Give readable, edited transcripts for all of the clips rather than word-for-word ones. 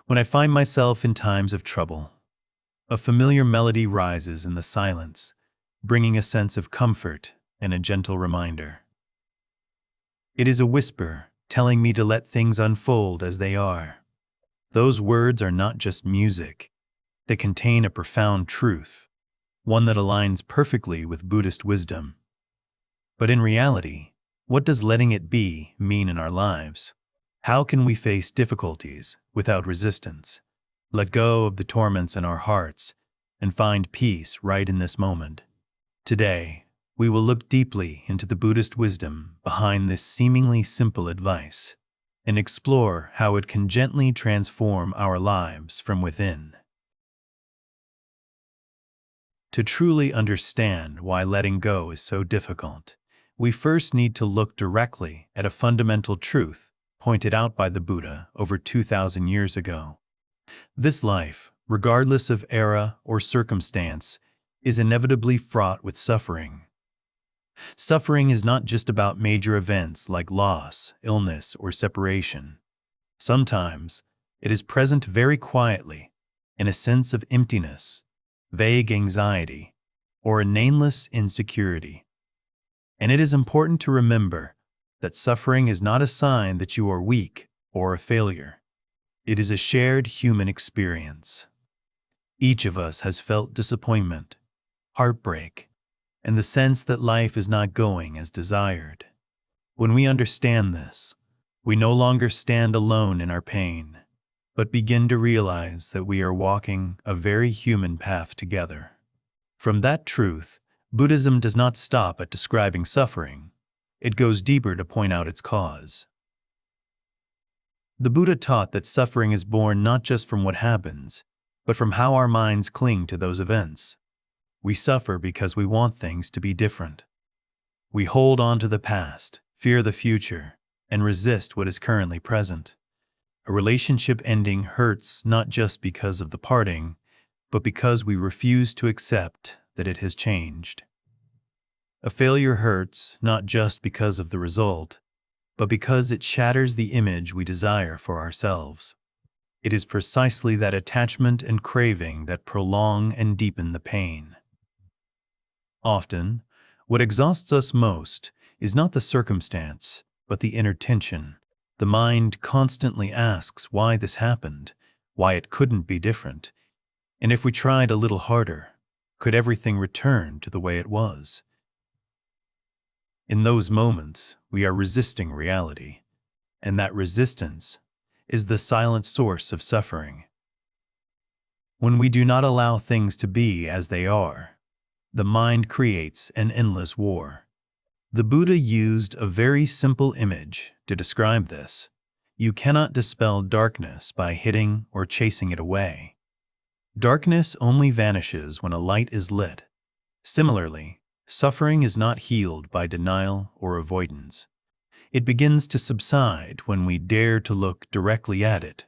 When I find myself in times of trouble, a familiar melody rises in the silence, bringing a sense of comfort and a gentle reminder. It is a whisper telling me to let things unfold as they are. Those words are not just music. They contain a profound truth, one that aligns perfectly with Buddhist wisdom. But in reality, what does letting it be mean in our lives? How can we face difficulties without resistance, let go of the torments in our hearts, and find peace right in this moment? Today, we will look deeply into the Buddhist wisdom behind this seemingly simple advice and explore how it can gently transform our lives from within. To truly understand why letting go is so difficult, we first need to look directly at a fundamental truth pointed out by the Buddha over 2,000 years ago. This life, regardless of era or circumstance, is inevitably fraught with suffering. Suffering is not just about major events like loss, illness, or separation. Sometimes it is present very quietly in a sense of emptiness, vague anxiety, or a nameless insecurity. And it is important to remember that suffering is not a sign that you are weak or a failure. It is a shared human experience. Each of us has felt disappointment, heartbreak, and the sense that life is not going as desired. When we understand this, we no longer stand alone in our pain, but begin to realize that we are walking a very human path together. From that truth, Buddhism does not stop at describing suffering. It goes deeper to point out its cause. The Buddha taught that suffering is born not just from what happens, but from how our minds cling to those events. We suffer because we want things to be different. We hold on to the past, fear the future, and resist what is currently present. A relationship ending hurts not just because of the parting, but because we refuse to accept that it has changed. A failure hurts not just because of the result, but because it shatters the image we desire for ourselves. It is precisely that attachment and craving that prolong and deepen the pain. Often, what exhausts us most is not the circumstance, but the inner tension. The mind constantly asks why this happened, why it couldn't be different, and if we tried a little harder, could everything return to the way it was? In those moments, we are resisting reality, and that resistance is the silent source of suffering. When we do not allow things to be as they are, the mind creates an endless war. The Buddha used a very simple image to describe this. You cannot dispel darkness by hitting or chasing it away. Darkness only vanishes when a light is lit. Similarly, suffering is not healed by denial or avoidance. It begins to subside when we dare to look directly at it,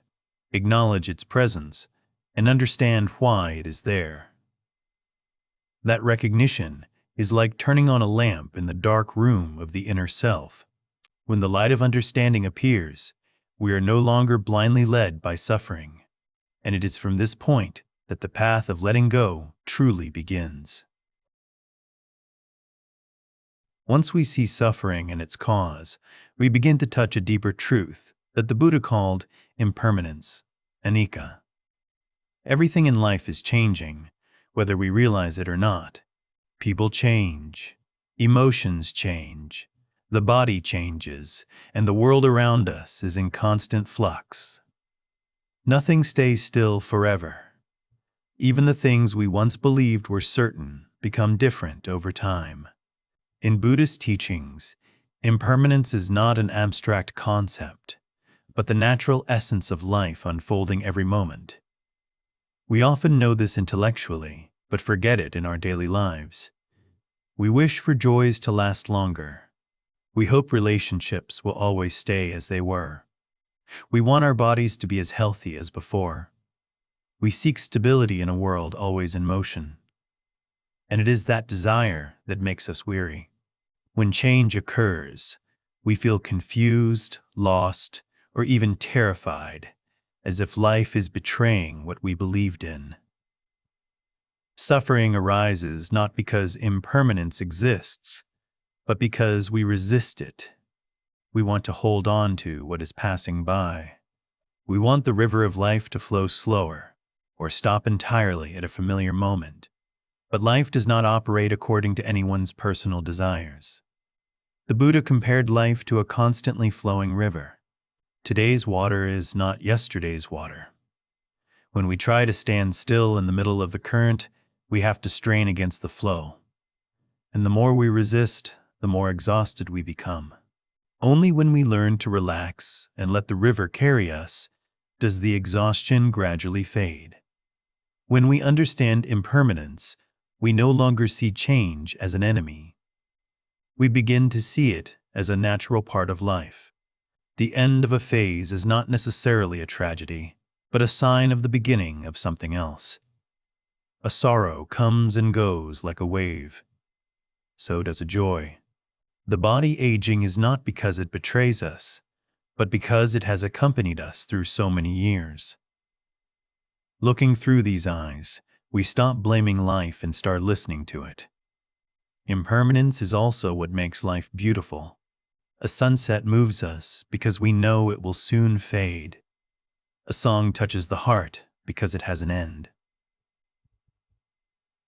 acknowledge its presence, and understand why it is there. That recognition is like turning on a lamp in the dark room of the inner self. When the light of understanding appears, we are no longer blindly led by suffering, and it is from this point that the path of letting go truly begins. Once we see suffering and its cause, we begin to touch a deeper truth that the Buddha called impermanence, anicca. Everything in life is changing, whether we realize it or not. People change, emotions change, the body changes, and the world around us is in constant flux. Nothing stays still forever. Even the things we once believed were certain become different over time. In Buddhist teachings, impermanence is not an abstract concept, but the natural essence of life unfolding every moment. We often know this intellectually, but forget it in our daily lives. We wish for joys to last longer. We hope relationships will always stay as they were. We want our bodies to be as healthy as before. We seek stability in a world always in motion. And it is that desire that makes us weary. When change occurs, we feel confused, lost, or even terrified, as if life is betraying what we believed in. Suffering arises not because impermanence exists, but because we resist it. We want to hold on to what is passing by. We want the river of life to flow slower, or stop entirely at a familiar moment. But life does not operate according to anyone's personal desires. The Buddha compared life to a constantly flowing river. Today's water is not yesterday's water. When we try to stand still in the middle of the current, we have to strain against the flow. And the more we resist, the more exhausted we become. Only when we learn to relax and let the river carry us does the exhaustion gradually fade. When we understand impermanence, we no longer see change as an enemy. We begin to see it as a natural part of life. The end of a phase is not necessarily a tragedy, but a sign of the beginning of something else. A sorrow comes and goes like a wave. So does a joy. The body aging is not because it betrays us, but because it has accompanied us through so many years. Looking through these eyes, we stop blaming life and start listening to it. Impermanence is also what makes life beautiful. A sunset moves us because we know it will soon fade. A song touches the heart because it has an end.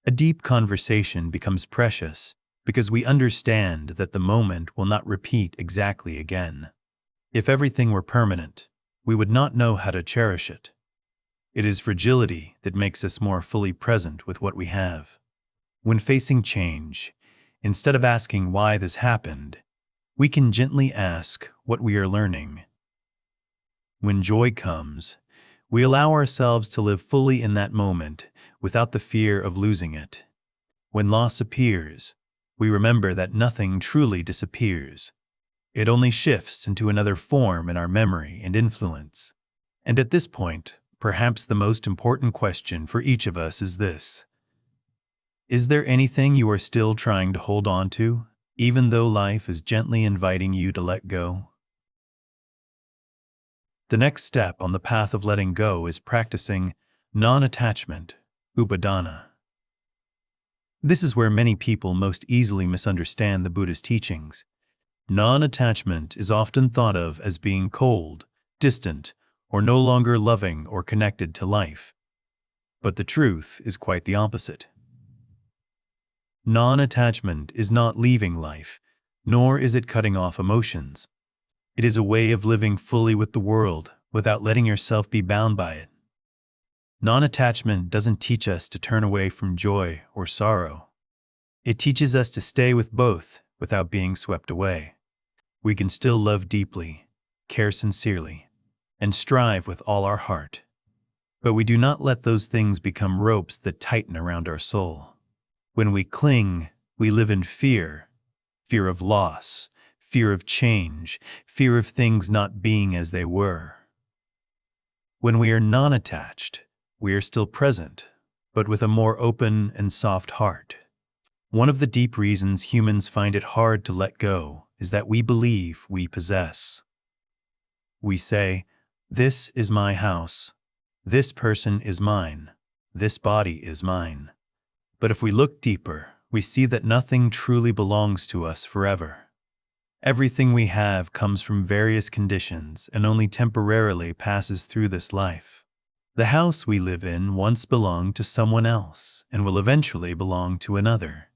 A deep conversation becomes precious because we understand that the moment will not repeat exactly again. If everything were permanent, we would not know how to cherish it. It is fragility that makes us more fully present with what we have. When facing change, instead of asking why this happened, we can gently ask what we are learning. When joy comes, we allow ourselves to live fully in that moment without the fear of losing it. When loss appears, we remember that nothing truly disappears. It only shifts into another form in our memory and influence. And at this point, perhaps the most important question for each of us is this: is there anything you are still trying to hold on to, even though life is gently inviting you to let go? The next step on the path of letting go is practicing non-attachment, upadana. This is where many people most easily misunderstand the Buddhist teachings. Non-attachment is often thought of as being cold, distant, or no longer loving or connected to life. But the truth is quite the opposite. Non-attachment is not leaving life, nor is it cutting off emotions. It is a way of living fully with the world without letting yourself be bound by it. Non-attachment doesn't teach us to turn away from joy or sorrow. It teaches us to stay with both without being swept away. We can still love deeply, care sincerely, and strive with all our heart. But we do not let those things become ropes that tighten around our soul. When we cling, we live in fear of loss, fear of change, fear of things not being as they were. When we are non-attached, we are still present, but with a more open and soft heart. One of the deep reasons humans find it hard to let go is that we believe we possess. We say, "This is my house. This person is mine. This body is mine." But if we look deeper, we see that nothing truly belongs to us forever. Everything we have comes from various conditions and only temporarily passes through this life. The house we live in once belonged to someone else and will eventually belong to another.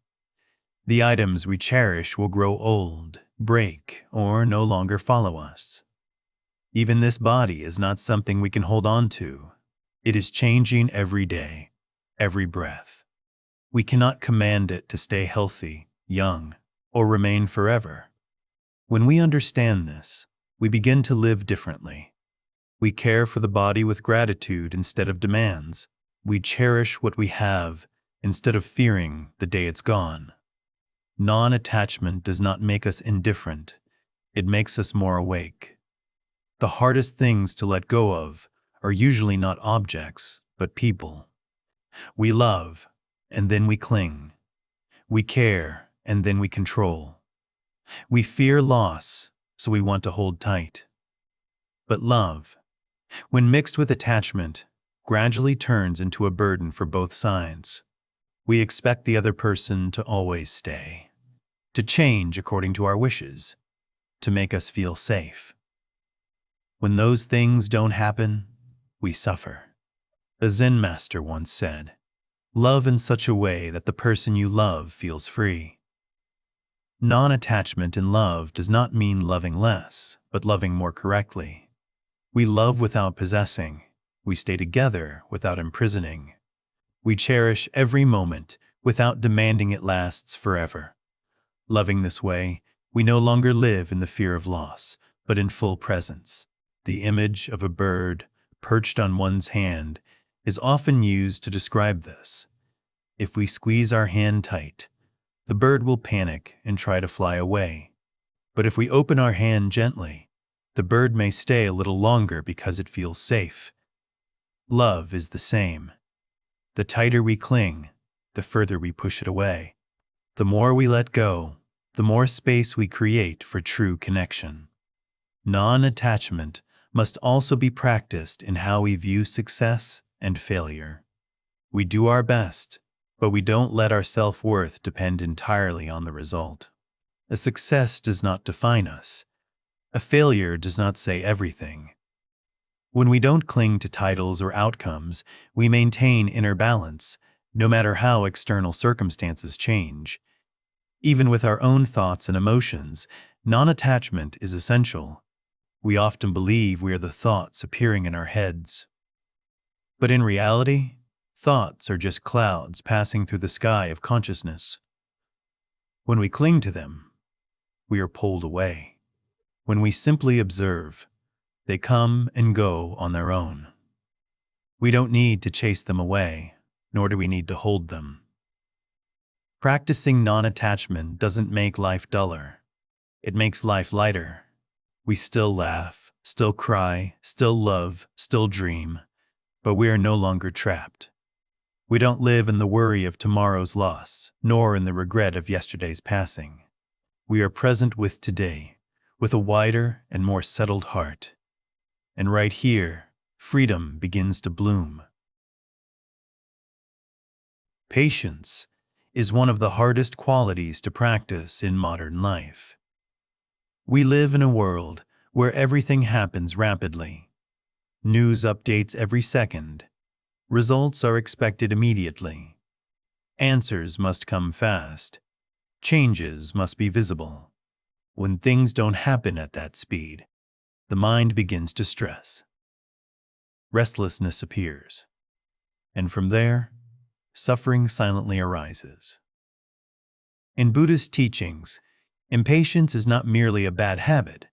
The items we cherish will grow old, break, or no longer follow us. Even this body is not something we can hold on to. It is changing every day, every breath. We cannot command it to stay healthy, young, or remain forever. When we understand this, we begin to live differently. We care for the body with gratitude instead of demands. We cherish what we have instead of fearing the day it's gone. Non-attachment does not make us indifferent. It makes us more awake. The hardest things to let go of are usually not objects, but people. We love, and then we cling. We care, and then we control. We fear loss, so we want to hold tight. But love, when mixed with attachment, gradually turns into a burden for both sides. We expect the other person to always stay, to change according to our wishes, to make us feel safe. When those things don't happen, we suffer. A Zen master once said, "Love in such a way that the person you love feels free." Non-attachment in love does not mean loving less, but loving more correctly. We love without possessing. We stay together without imprisoning. We cherish every moment without demanding it lasts forever. Loving this way, we no longer live in the fear of loss, but in full presence. The image of a bird perched on one's hand is often used to describe this. If we squeeze our hand tight, the bird will panic and try to fly away. But if we open our hand gently, the bird may stay a little longer because it feels safe. Love is the same. The tighter we cling, the further we push it away. The more we let go, the more space we create for true connection. Non-attachment must also be practiced in how we view success and failure. We do our best, but we don't let our self-worth depend entirely on the result. A success does not define us. A failure does not say everything. When we don't cling to titles or outcomes, we maintain inner balance, no matter how external circumstances change. Even with our own thoughts and emotions, non-attachment is essential. We often believe we are the thoughts appearing in our heads. But in reality, thoughts are just clouds passing through the sky of consciousness. When we cling to them, we are pulled away. When we simply observe, they come and go on their own. We don't need to chase them away, nor do we need to hold them. Practicing non-attachment doesn't make life duller. It makes life lighter. We still laugh, still cry, still love, still dream, but we are no longer trapped. We don't live in the worry of tomorrow's loss, nor in the regret of yesterday's passing. We are present with today, with a wider and more settled heart. And right here, freedom begins to bloom. Patience is one of the hardest qualities to practice in modern life. We live in a world where everything happens rapidly. News updates every second. Results are expected immediately. Answers must come fast. Changes must be visible. When things don't happen at that speed, the mind begins to stress. Restlessness appears. And from there, suffering silently arises. In Buddhist teachings, impatience is not merely a bad habit,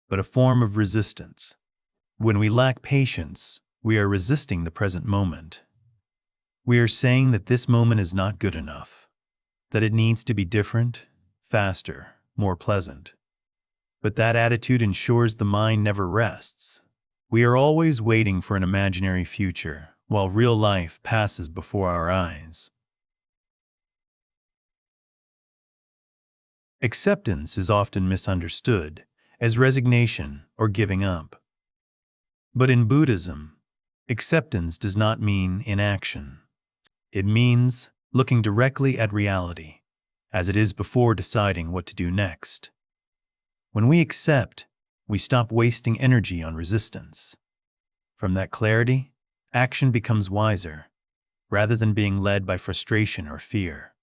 but a form of resistance. When we lack patience, we are resisting the present moment. We are saying that this moment is not good enough, that it needs to be different, faster, more pleasant. But that attitude ensures the mind never rests. We are always waiting for an imaginary future, while real life passes before our eyes. Acceptance is often misunderstood as resignation or giving up. But in Buddhism, acceptance does not mean inaction. It means looking directly at reality, as it is before deciding what to do next. When we accept, we stop wasting energy on resistance. From that clarity, action becomes wiser, rather than being led by frustration or fear.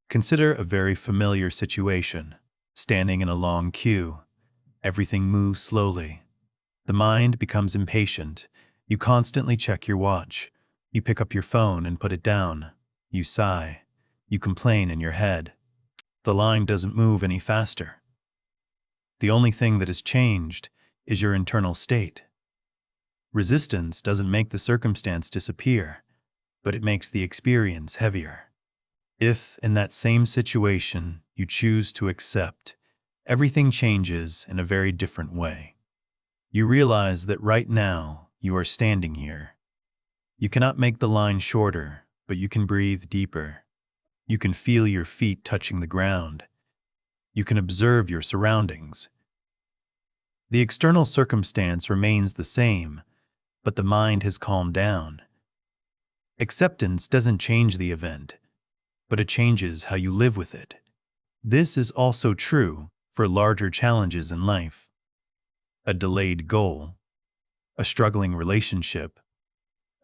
Consider a very familiar situation. Standing in a long queue, everything moves slowly. The mind becomes impatient. You constantly check your watch. You pick up your phone and put it down. You sigh. You complain in your head. The line doesn't move any faster. The only thing that has changed is your internal state. Resistance doesn't make the circumstance disappear, but it makes the experience heavier. If, in that same situation, you choose to accept, everything changes in a very different way. You realize that right now, you are standing here. You cannot make the line shorter, but you can breathe deeper. You can feel your feet touching the ground. You can observe your surroundings. The external circumstance remains the same, but the mind has calmed down. Acceptance doesn't change the event, but it changes how you live with it. This is also true for larger challenges in life. A delayed goal, a struggling relationship,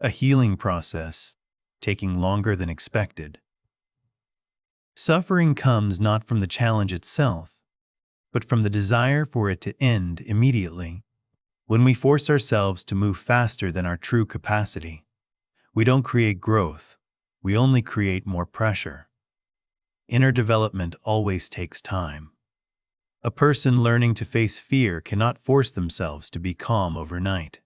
a healing process taking longer than expected. Suffering comes not from the challenge itself, but from the desire for it to end immediately. When we force ourselves to move faster than our true capacity, we don't create growth, we only create more pressure. Inner development always takes time. A person learning to face fear cannot force themselves to be calm overnight.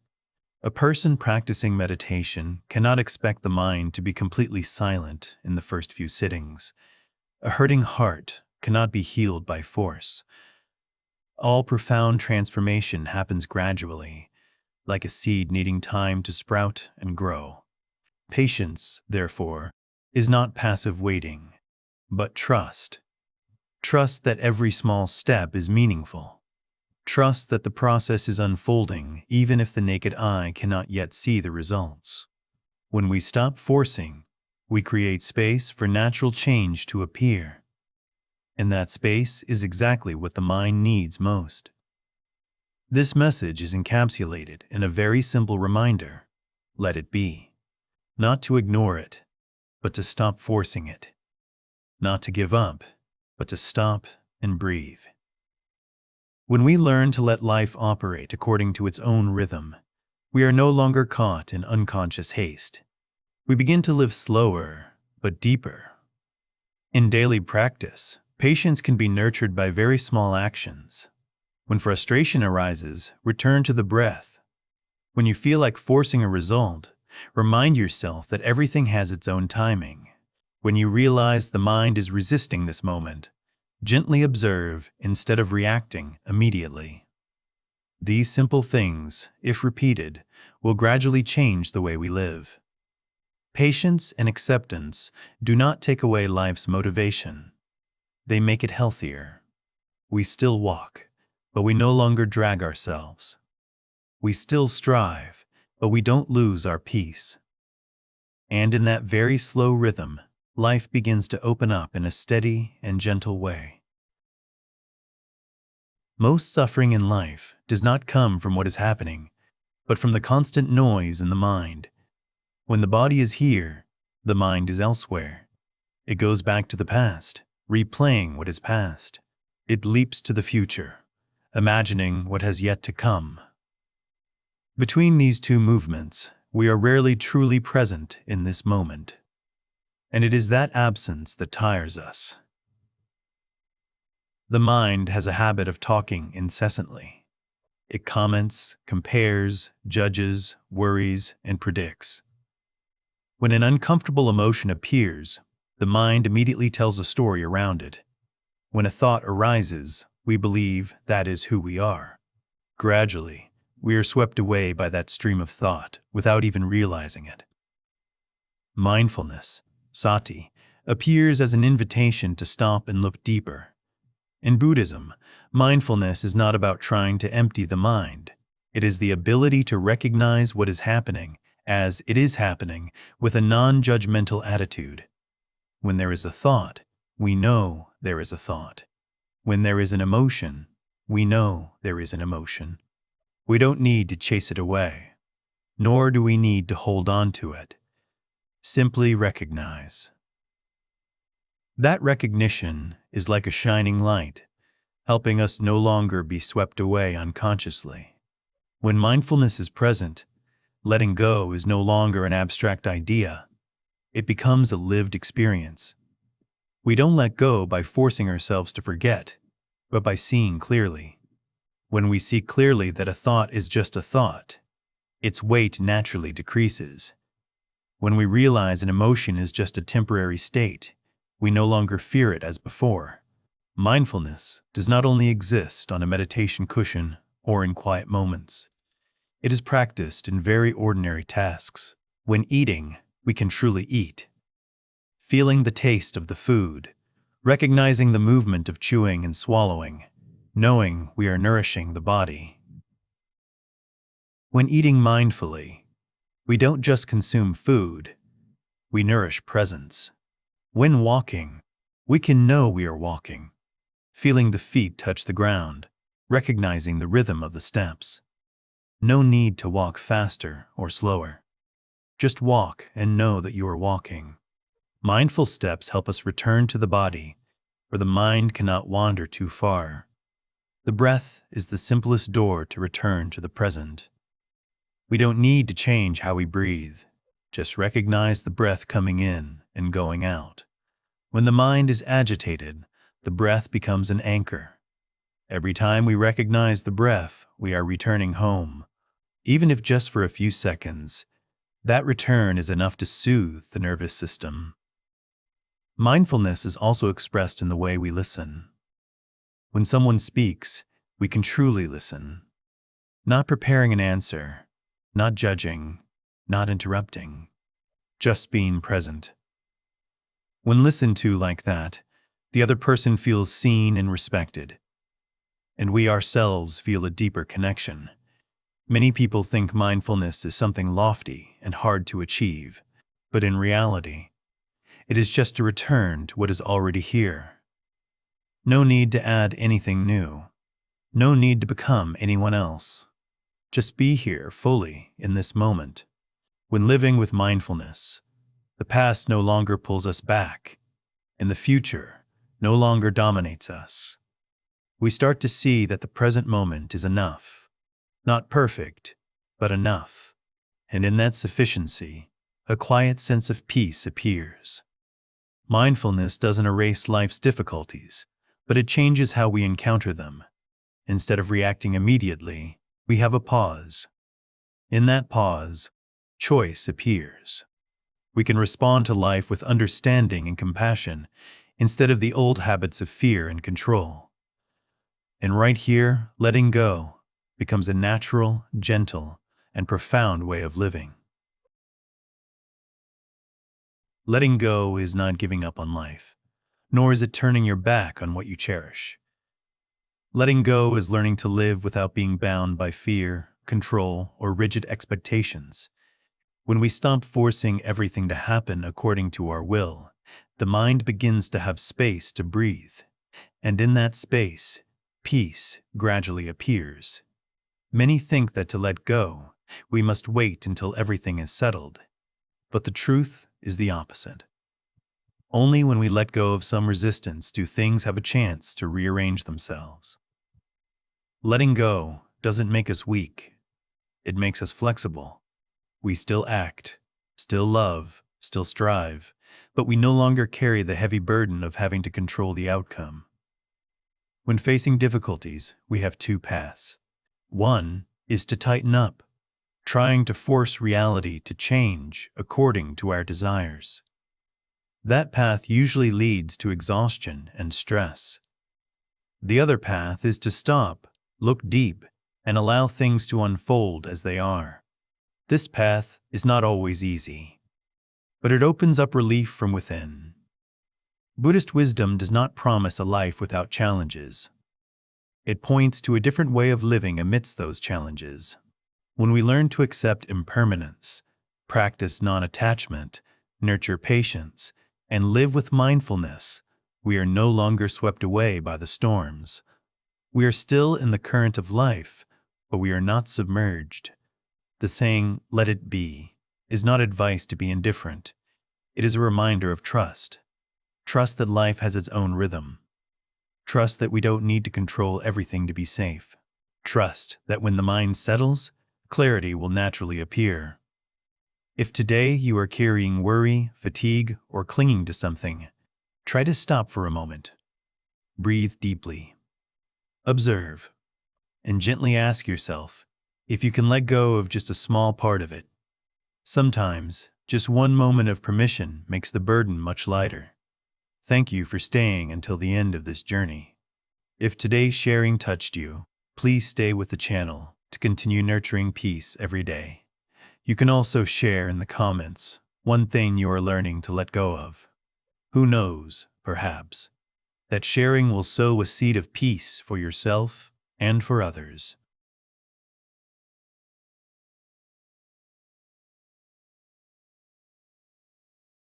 A person practicing meditation cannot expect the mind to be completely silent in the first few sittings. A hurting heart cannot be healed by force. All profound transformation happens gradually, like a seed needing time to sprout and grow. Patience, therefore, is not passive waiting, but trust. Trust that every small step is meaningful. Trust that the process is unfolding even if the naked eye cannot yet see the results. When we stop forcing, we create space for natural change to appear. And that space is exactly what the mind needs most. This message is encapsulated in a very simple reminder: let it be. Not to ignore it, but to stop forcing it. Not to give up, but to stop and breathe. When we learn to let life operate according to its own rhythm, we are no longer caught in unconscious haste. We begin to live slower, but deeper. In daily practice, patience can be nurtured by very small actions. When frustration arises, return to the breath. When you feel like forcing a result, remind yourself that everything has its own timing. When you realize the mind is resisting this moment, gently observe instead of reacting immediately. These simple things, if repeated, will gradually change the way we live. Patience and acceptance do not take away life's motivation. They make it healthier. We still walk, but we no longer drag ourselves. We still strive, but we don't lose our peace. And in that very slow rhythm, life begins to open up in a steady and gentle way. Most suffering in life does not come from what is happening, but from the constant noise in the mind. When the body is here, the mind is elsewhere. It goes back to the past, replaying what is past. It leaps to the future, imagining what has yet to come. Between these two movements, we are rarely truly present in this moment. And it is that absence that tires us. The mind has a habit of talking incessantly. It comments, compares, judges, worries, and predicts. When an uncomfortable emotion appears, the mind immediately tells a story around it. When a thought arises, we believe that is who we are. Gradually, we are swept away by that stream of thought without even realizing it. Mindfulness, sati, appears as an invitation to stop and look deeper. In Buddhism, mindfulness is not about trying to empty the mind. It is the ability to recognize what is happening as it is happening with a non-judgmental attitude. When there is a thought, we know there is a thought. When there is an emotion, we know there is an emotion. We don't need to chase it away, nor do we need to hold on to it. Simply recognize. That recognition is like a shining light, helping us no longer be swept away unconsciously. When mindfulness is present, letting go is no longer an abstract idea. It becomes a lived experience. We don't let go by forcing ourselves to forget, but by seeing clearly. When we see clearly that a thought is just a thought, its weight naturally decreases. When we realize an emotion is just a temporary state, we no longer fear it as before. Mindfulness does not only exist on a meditation cushion or in quiet moments. It is practiced in very ordinary tasks. When eating, we can truly eat. Feeling the taste of the food, recognizing the movement of chewing and swallowing, knowing we are nourishing the body. When eating mindfully, We don't just consume food, we nourish presence. When walking, we can know we are walking, feeling the feet touch the ground, recognizing the rhythm of the steps. No need to walk faster or slower. Just walk and know that you are walking. Mindful steps help us return to the body, where the mind cannot wander too far. The breath is the simplest door to return to the present. We don't need to change how we breathe. Just recognize the breath coming in and going out. When the mind is agitated, the breath becomes an anchor. Every time we recognize the breath, we are returning home. Even if just for a few seconds, that return is enough to soothe the nervous system. Mindfulness is also expressed in the way we listen. When someone speaks, we can truly listen. Not preparing an answer, not judging, not interrupting, just being present. When listened to like that, the other person feels seen and respected, and we ourselves feel a deeper connection. Many people think mindfulness is something lofty and hard to achieve, but in reality, it is just a return to what is already here. No need to add anything new. No need to become anyone else. Just be here fully in this moment. When living with mindfulness, the past no longer pulls us back, and the future no longer dominates us. We start to see that the present moment is enough. Not perfect, but enough. And in that sufficiency, a quiet sense of peace appears. Mindfulness doesn't erase life's difficulties, but it changes how we encounter them. Instead of reacting immediately, we have a pause. In that pause, choice appears. We can respond to life with understanding and compassion instead of the old habits of fear and control. And right here, letting go becomes a natural, gentle, and profound way of living. Letting go is not giving up on life, nor is it turning your back on what you cherish. Letting go is learning to live without being bound by fear, control, or rigid expectations. When we stop forcing everything to happen according to our will, the mind begins to have space to breathe, and in that space, peace gradually appears. Many think that to let go, we must wait until everything is settled. But the truth is the opposite. Only when we let go of some resistance do things have a chance to rearrange themselves. Letting go doesn't make us weak. It makes us flexible. We still act, still love, still strive, but we no longer carry the heavy burden of having to control the outcome. When facing difficulties, we have two paths. One is to tighten up, trying to force reality to change according to our desires. That path usually leads to exhaustion and stress. The other path is to stop, look deep, and allow things to unfold as they are. This path is not always easy, but it opens up relief from within. Buddhist wisdom does not promise a life without challenges. It points to a different way of living amidst those challenges. When we learn to accept impermanence, practice non-attachment, nurture patience, and live with mindfulness, we are no longer swept away by the storms. We are still in the current of life, but we are not submerged. The saying, "Let it be," is not advice to be indifferent. It is a reminder of trust. Trust that life has its own rhythm. Trust that we don't need to control everything to be safe. Trust that when the mind settles, clarity will naturally appear. If today you are carrying worry, fatigue, or clinging to something, try to stop for a moment. Breathe deeply. Observe, and gently ask yourself if you can let go of just a small part of it. Sometimes, just one moment of permission makes the burden much lighter. Thank you for staying until the end of this journey. If today's sharing touched you, please stay with the channel to continue nurturing peace every day. You can also share in the comments one thing you are learning to let go of. Who knows, perhaps, that sharing will sow a seed of peace for yourself and for others.